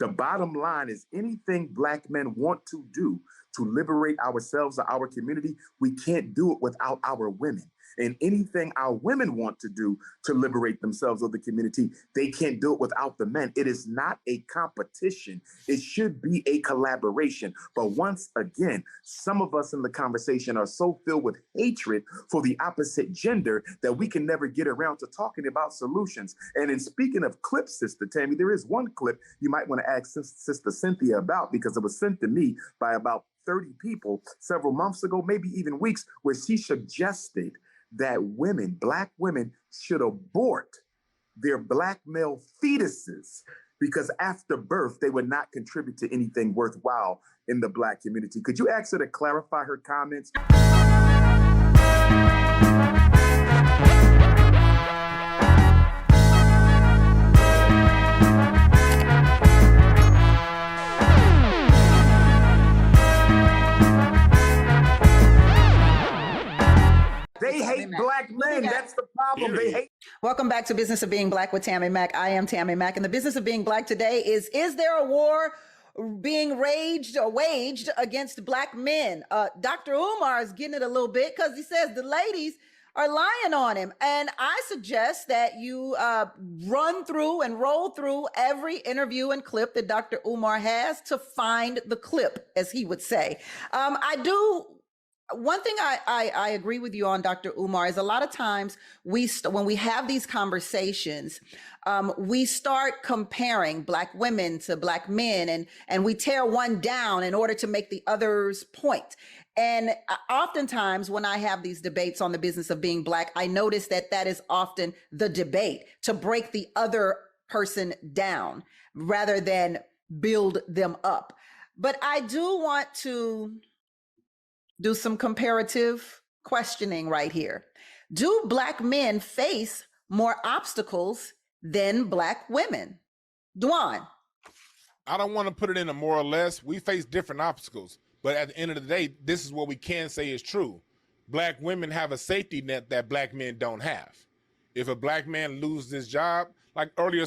The bottom line is anything Black men want to do to liberate ourselves or our community, we can't do it without our women. And anything our women want to do to liberate themselves or the community, they can't do it without the men. It is not a competition. It should be a collaboration. But once again, some of us in the conversation are so filled with hatred for the opposite gender that we can never get around to talking about solutions. And in speaking of clips, Sister Tammy, there is one clip you might want to ask Sister Cynthia about, because it was sent to me by about 30 people several months ago, maybe even weeks, where she suggested that women, Black women, should abort their Black male fetuses because after birth, they would not contribute to anything worthwhile in the Black community. Could you ask her to clarify her comments? They hate Black men. That's the problem. They hate. Welcome back to Business of Being Black with Tammy Mack. I am Tammy Mack, and the business of being Black today is there a war being waged against Black men? Dr. Umar is getting it a little bit because he says the ladies are lying on him. And I suggest that you run through and roll through every interview and clip that Dr. Umar has to find the clip, as he would say. One thing I agree with you on, Dr. Umar, is a lot of times when we have these conversations, we start comparing Black women to Black men, and we tear one down in order to make the other's point. And oftentimes when I have these debates on the business of being Black, I notice that is often the debate, to break the other person down rather than build them up. But I do want to do some comparative questioning right here. Do Black men face more obstacles than Black women? Dwan. I don't want to put it in a more or less. We face different obstacles, but at the end of the day, this is what we can say is true. Black women have a safety net that Black men don't have. If a Black man loses his job, like earlier,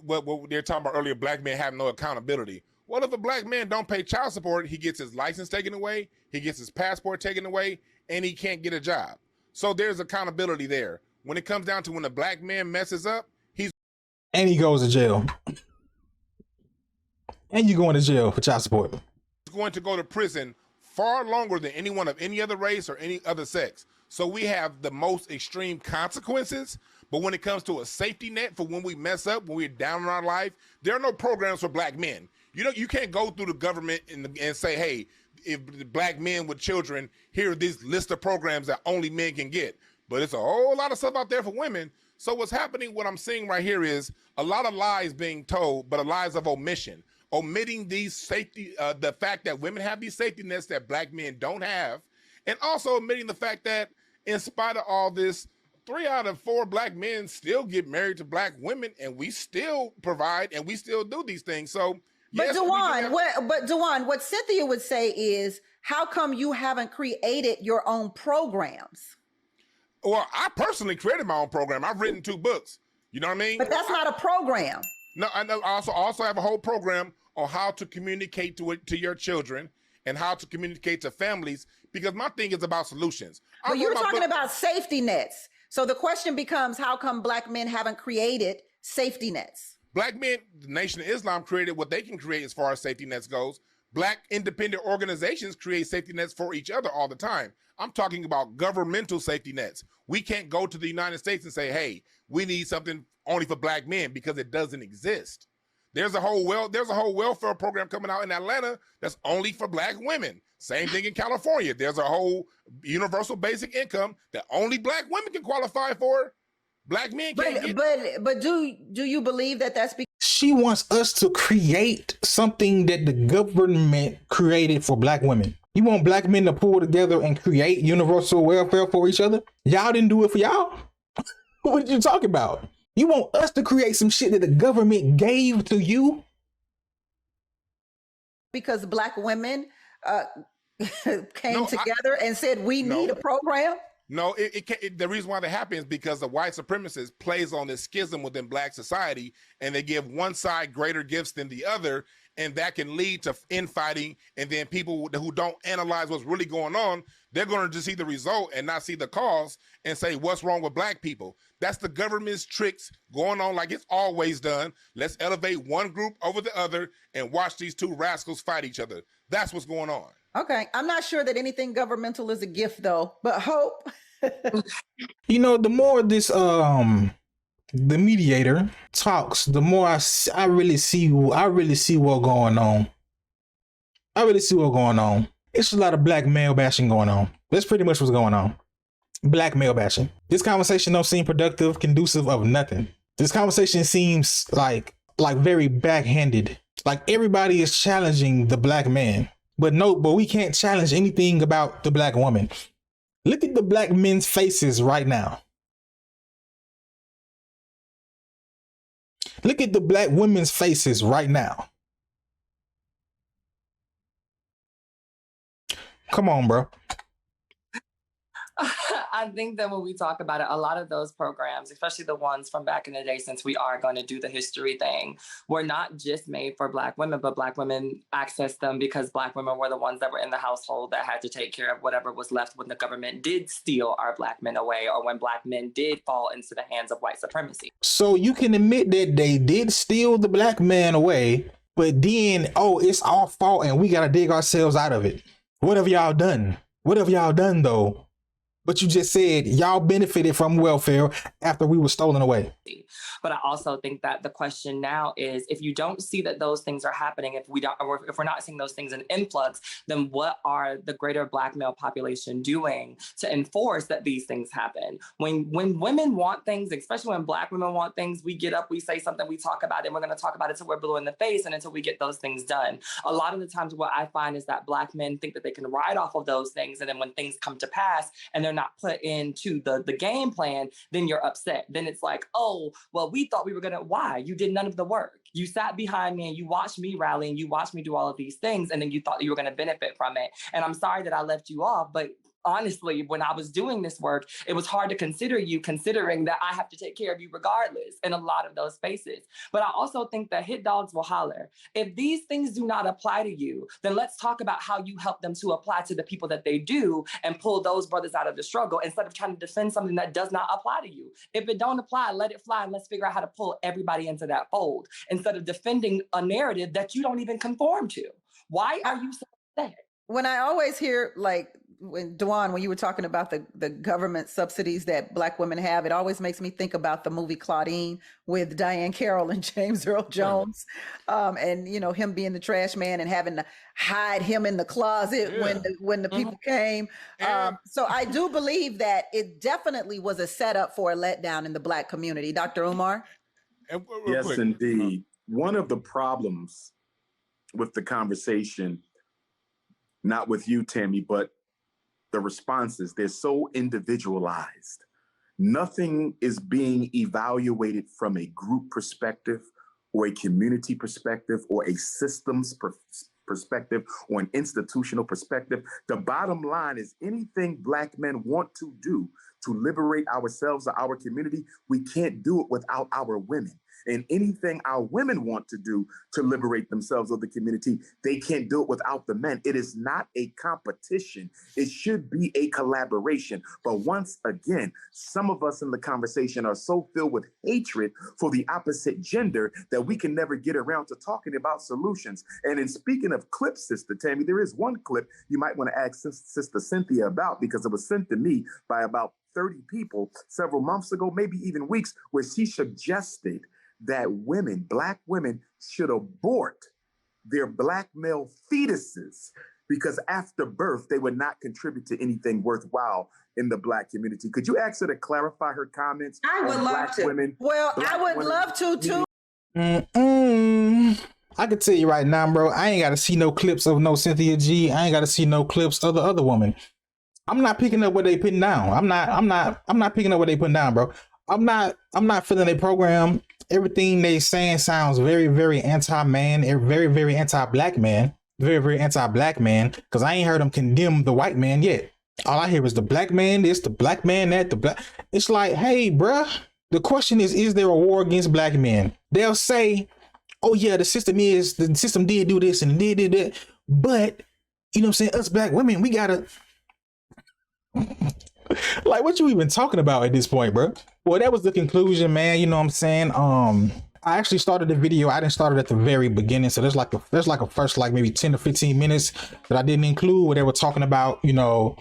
what they're talking about earlier, Black men have no accountability. Well, if a Black man don't pay child support, he gets his license taken away, he gets his passport taken away, and he can't get a job. So there's accountability there. When it comes down to when a Black man messes up, and he goes to jail. And you're going to jail for child support. He's going to go to prison far longer than anyone of any other race or any other sex. So we have the most extreme consequences. But when it comes to a safety net for when we mess up, when we're down in our life, there are no programs for Black men. You know, you can't go through the government and say, hey, if Black men with children, here are this list of programs that only men can get. But it's a whole lot of stuff out there for women. So what's happening, what I'm seeing right here is a lot of lies being told, but lies of omission. Omitting these safety, the fact that women have these safety nets that Black men don't have. And also omitting the fact that in spite of all this, 3 out of 4 Black men still get married to Black women, and we still provide and we still do these things. So, but yes, Dewan, what Cynthia would say is, how come you haven't created your own programs? Well, I personally created my own program. I've written 2 books. You know what I mean? But that's not a program. No, I know. I also have a whole program on how to communicate to your children and how to communicate to families, because my thing is about solutions. But you're talking about safety nets. So the question becomes, how come Black men haven't created safety nets? Black men, the Nation of Islam created what they can create as far as safety nets goes. Black independent organizations create safety nets for each other all the time. I'm talking about governmental safety nets. We can't go to the United States and say, hey, we need something only for Black men, because it doesn't exist. There's a whole welfare program coming out in Atlanta that's only for Black women. Same thing in California. There's a whole universal basic income that only Black women can qualify for. Black men can't get. But do you believe that that's because she wants us to create something that the government created for Black women? You want Black men to pull together and create universal welfare for each other? Y'all didn't do it for y'all? What are you talking about? You want us to create some shit that the government gave to you? Because Black women came together and said, we need a program? No, the reason why that happens is because the white supremacist plays on this schism within black society, and they give one side greater gifts than the other, and that can lead to infighting. And then people who don't analyze what's really going on, they're going to just see the result and not see the cause and say, what's wrong with black people? That's the government's tricks going on like it's always done. Let's elevate one group over the other and watch these two rascals fight each other. That's what's going on. Okay. I'm not sure that anything governmental is a gift though, but hope. You know, the more this the mediator talks, the more I really see what's going on. I really see what's going on. It's a lot of black male bashing going on. That's pretty much what's going on. Black male bashing. This conversation don't seem productive, conducive of nothing. This conversation seems like very backhanded. Like everybody is challenging the black man. But we can't challenge anything about the black woman. Look at the black men's faces right now. Look at the black women's faces right now. Come on, bro. I think that when we talk about it, a lot of those programs, especially the ones from back in the day, since we are going to do the history thing, were not just made for black women, but black women accessed them because black women were the ones that were in the household that had to take care of whatever was left when the government did steal our black men away, or when black men did fall into the hands of white supremacy. So you can admit that they did steal the black man away, but then, it's our fault and we got to dig ourselves out of it. What have y'all done? What have y'all done though? But you just said y'all benefited from welfare after we were stolen away. But I also think that the question now is, if you don't see that those things are happening, if we're not seeing those things in influx, then what are the greater black male population doing to enforce that these things happen? When women want things, especially when black women want things, we get up, we say something, we talk about it, and we're going to talk about it till we're blue in the face and until we get those things done. A lot of the times what I find is that black men think that they can ride off of those things, and then when things come to pass and they're not put into the game plan, then you're upset. Then it's like, oh, well, we thought we were going to, why? You did none of the work. You sat behind me and you watched me rally and you watched me do all of these things, and then you thought that you were going to benefit from it. And I'm sorry that I left you off, but honestly, when I was doing this work, it was hard to consider you, considering that I have to take care of you regardless in a lot of those spaces. But I also think that hit dogs will holler. If these things do not apply to you, then let's talk about how you help them to apply to the people that they do and pull those brothers out of the struggle instead of trying to defend something that does not apply to you. If it don't apply, let it fly, and let's figure out how to pull everybody into that fold instead of defending a narrative that you don't even conform to. Why are you so upset? When I always hear, like, when you were talking about the government subsidies that black women have, it always makes me think about the movie Claudine with Diane Carroll and James Earl Jones, and him being the trash man and having to hide him in the closet when the people came. So I do believe that it definitely was a setup for a letdown in the black community. Dr. Umar? Yes, indeed. One of the problems with the conversation, not with you, Tammy, but the responses, they're so individualized. Nothing is being evaluated from a group perspective or a community perspective or a systems perspective or an institutional perspective. The bottom line is anything black men want to do to liberate ourselves or our community, we can't do it without our women. And anything our women want to do to liberate themselves or the community, they can't do it without the men. It is not a competition. It should be a collaboration. But once again, some of us in the conversation are so filled with hatred for the opposite gender that we can never get around to talking about solutions. And in speaking of clips, Sister Tammy, there is one clip you might want to ask Sister Cynthia about, because it was sent to me by about 30 people several months ago, maybe even weeks, where she suggested that black women should abort their black male fetuses because after birth, they would not contribute to anything worthwhile in the black community. Could you ask her to clarify her comments? I would love to. I would love to too. I can tell you right now, bro, I ain't got to see no clips of no Cynthia G. I ain't got to see no clips of the other woman. I'm not picking up what they putting down. I'm not picking up what they putting down, bro. I'm not feeling their program. Everything they saying sounds very, very anti-man, very, very anti-black man, very, very anti-black man, because I ain't heard them condemn the white man yet. All I hear is the black man this, the black man that, the black. It's like, hey, bruh. The question is there a war against black men? They'll say, oh yeah, the system did do this and did that. But, you know what I'm saying? Us black women, we gotta, like, what you even talking about at this point, bro? Well, that was the conclusion, man. You know what I'm saying? I actually started the video. I didn't start it at the very beginning. So there's like a first, like maybe 10 to 15 minutes that I didn't include, where they were talking about, you know,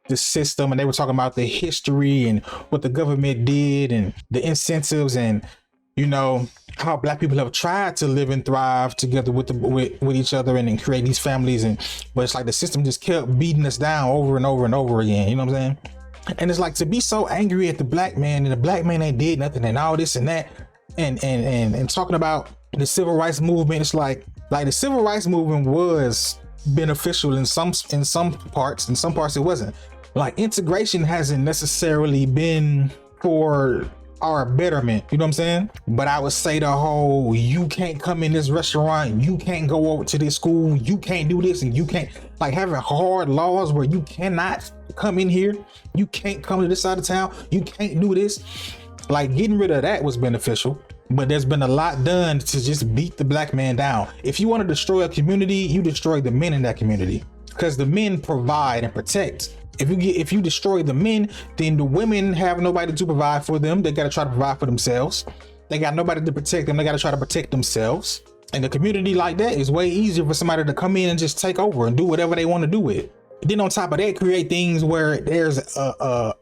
the system, and they were talking about the history and what the government did and the incentives, and, you know, how black people have tried to live and thrive together with each other and create these families. But it's like the system just kept beating us down over and over and over again. You know what I'm saying? And it's like, to be so angry at the black man, and the black man ain't did nothing and all this and that, and talking about the civil rights movement. It's like the civil rights movement was beneficial in some parts. In some parts it wasn't. Like, integration hasn't necessarily been for our betterment, you know what I'm saying? But I would say the whole, you can't come in this restaurant, you can't go over to this school, you can't do this, and you can't, like, having hard laws where you cannot come in here, you can't come to this side of town, you can't do this. Like, getting rid of that was beneficial. But there's been a lot done to just beat the black man down. If you want to destroy a community, you destroy the men in that community, because the men provide and protect. If you destroy the men, then the women have nobody to provide for them. They got to try to provide for themselves. They got nobody to protect them. They got to try to protect themselves. And a community like that is way easier for somebody to come in and just take over and do whatever they want to do with it. Then on top of that, create things where there's a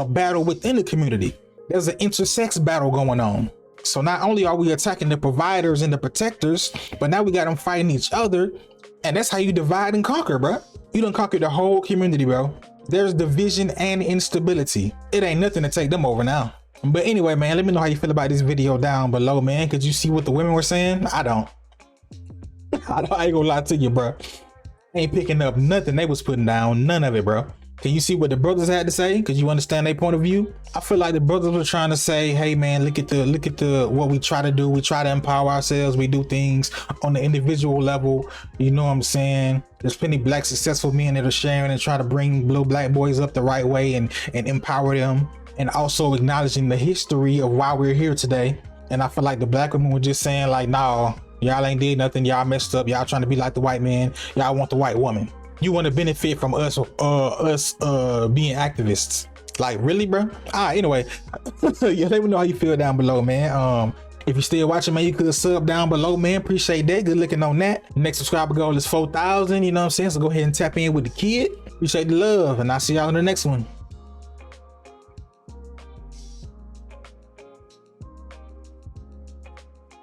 battle within the community. There's an intersex battle going on. So not only are we attacking the providers and the protectors, but now we got them fighting each other. And that's how you divide and conquer, bro. You done conquered the whole community, bro. There's division and instability. It ain't nothing to take them over now. But anyway, man, let me know how you feel about this video down below, man. Could you see what the women were saying? I ain't gonna lie to you, bro. Ain't picking up nothing they was putting down. None of it, bro. Can you see what the brothers had to say? Cause you understand their point of view? I feel like the brothers were trying to say, hey man, look at the what we try to do. We try to empower ourselves. We do things on the individual level. You know what I'm saying? There's plenty of black successful men that are sharing and try to bring little black boys up the right way and empower them, and also acknowledging the history of why we're here today. And I feel like the black women were just saying like, nah, y'all ain't did nothing. Y'all messed up. Y'all trying to be like the white man. Y'all want the white woman. You want to benefit from us being activists. Like, really, bro? Anyway, yeah, let me know how you feel down below, man. If you're still watching, man, you could sub down below, man. Appreciate that. Good looking on that. Next subscriber goal is 4,000. You know what I'm saying? So go ahead and tap in with the kid. Appreciate the love, and I'll see y'all in the next one.